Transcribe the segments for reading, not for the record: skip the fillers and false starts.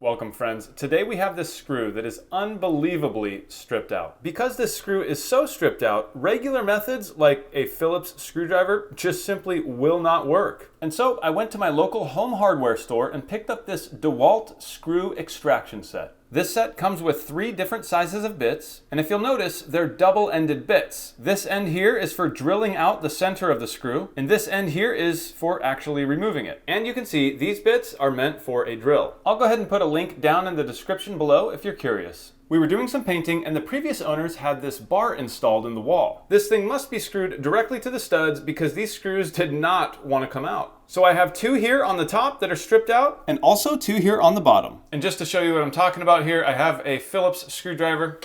Welcome friends. Today we have this screw that is unbelievably stripped out. Because this screw is so stripped out, regular methods like a Phillips screwdriver just simply will not work. And so I went to my local home hardware store and picked up this DeWalt screw extraction set. This set comes with 3 different sizes of bits, and if you'll notice, they're double-ended bits. This end here is for drilling out the center of the screw, and this end here is for actually removing it. And you can see these bits are meant for a drill. I'll go ahead and put a link down in the description below if you're curious. We were doing some painting and the previous owners had this bar installed in the wall. This thing must be screwed directly to the studs because these screws did not want to come out. So I have 2 here on the top that are stripped out and also 2 here on the bottom. And just to show you what I'm talking about here, I have a Phillips screwdriver.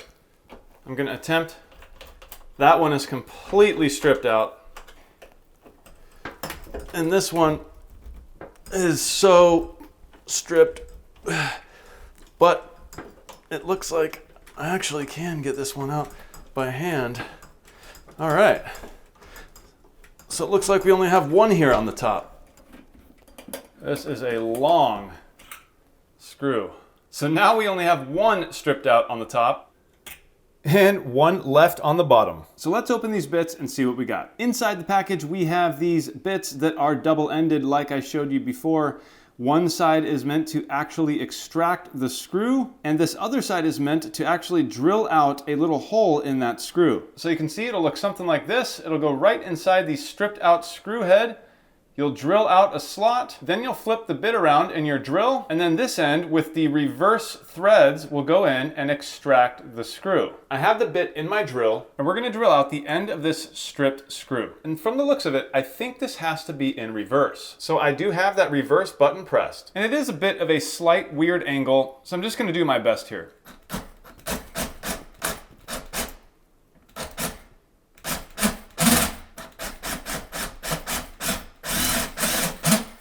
I'm going to attempt. That one is completely stripped out. And this one is so stripped. But it looks like I actually can get this one out by hand. All right. So it looks like we only have 1 here on the top. This is a long screw. So now we only have 1 stripped out on the top and 1 left on the bottom. So let's open these bits and see what we got. Inside the package, we have these bits that are double-ended like I showed you before. One side is meant to actually extract the screw, and this other side is meant to actually drill out a little hole in that screw. So you can see it'll look something like this. It'll go right inside the stripped out screw head. You'll drill out a slot, then you'll flip the bit around in your drill, and then this end with the reverse threads will go in and extract the screw. I have the bit in my drill, and we're gonna drill out the end of this stripped screw. And from the looks of it, I think this has to be in reverse. So I do have that reverse button pressed. And it is a bit of a slight weird angle, so I'm just gonna do my best here.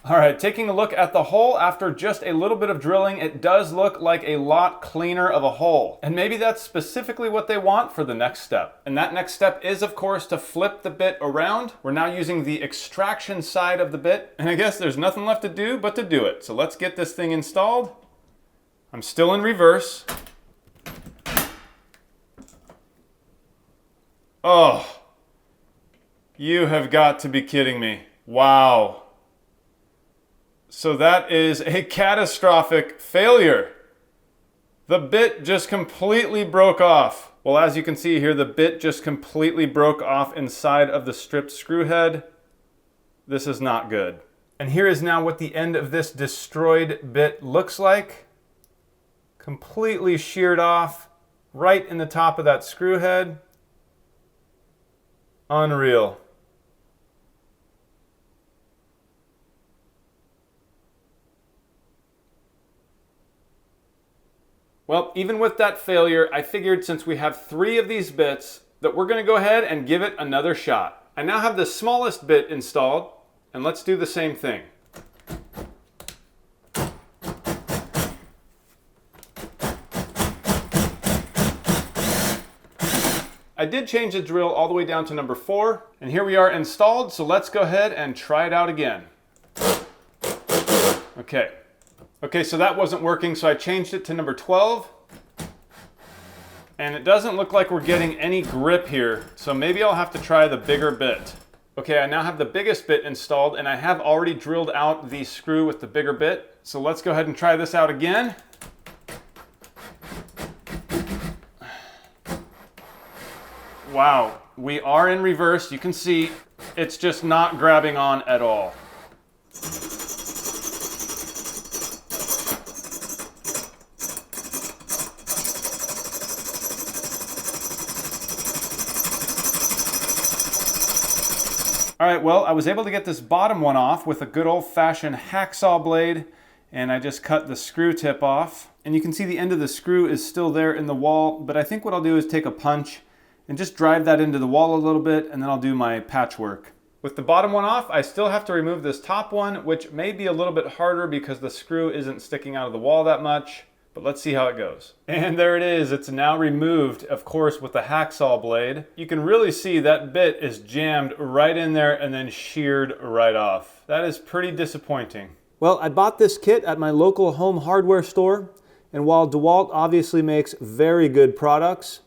All right, taking a look at the hole after just a little bit of drilling, it does look like a lot cleaner of a hole. And maybe that's specifically what they want for the next step. And that next step is, of course, to flip the bit around. We're now using the extraction side of the bit. And I guess there's nothing left to do but to do it. So let's get this thing installed. I'm still in reverse. Oh, you have got to be kidding me. Wow. So that is a catastrophic failure. The bit just completely broke off. Well, as you can see here, the bit just completely broke off inside of the stripped screw head. This is not good. And here is now what the end of this destroyed bit looks like. Completely sheared off right in the top of that screw head. Unreal. Well, even with that failure, I figured since we have 3 of these bits that we're going to go ahead and give it another shot. I now have the smallest bit installed, and let's do the same thing. I did change the drill all the way down to number 4, and here we are installed, so let's go ahead and try it out again. Okay, so that wasn't working, so I changed it to number 12. And it doesn't look like we're getting any grip here, so maybe I'll have to try the bigger bit. Okay, I now have the biggest bit installed, and I have already drilled out the screw with the bigger bit. So let's go ahead and try this out again. Wow, we are in reverse. You can see it's just not grabbing on at all. All right, well, I was able to get this bottom one off with a good old-fashioned hacksaw blade, and I just cut the screw tip off. And you can see the end of the screw is still there in the wall, but I think what I'll do is take a punch and just drive that into the wall a little bit, and then I'll do my patchwork. With the bottom one off, I still have to remove this top one, which may be a little bit harder because the screw isn't sticking out of the wall that much. But let's see how it goes. And there it is. It's now removed, of course, with the hacksaw blade. You can really see that bit is jammed right in there and then sheared right off. That is pretty disappointing. Well, I bought this kit at my local home hardware store. And while DeWalt obviously makes very good products,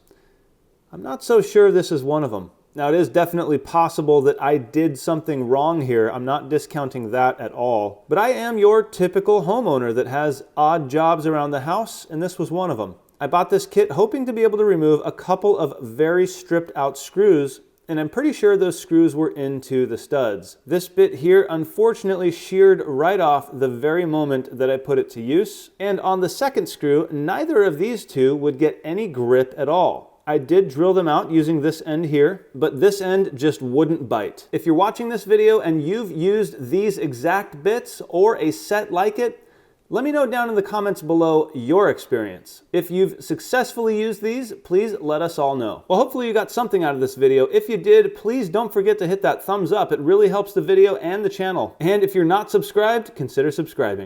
I'm not so sure this is one of them. Now, it is definitely possible that I did something wrong here. I'm not discounting that at all. But I am your typical homeowner that has odd jobs around the house, and this was one of them. I bought this kit hoping to be able to remove a couple of very stripped out screws, and I'm pretty sure those screws were into the studs. This bit here unfortunately sheared right off the very moment that I put it to use, and on the second screw, neither of these two would get any grip at all. I did drill them out using this end here, but this end just wouldn't bite. If you're watching this video and you've used these exact bits or a set like it, let me know down in the comments below your experience. If you've successfully used these, please let us all know. Well, hopefully you got something out of this video. If you did, please don't forget to hit that thumbs up. It really helps the video and the channel. And if you're not subscribed, consider subscribing.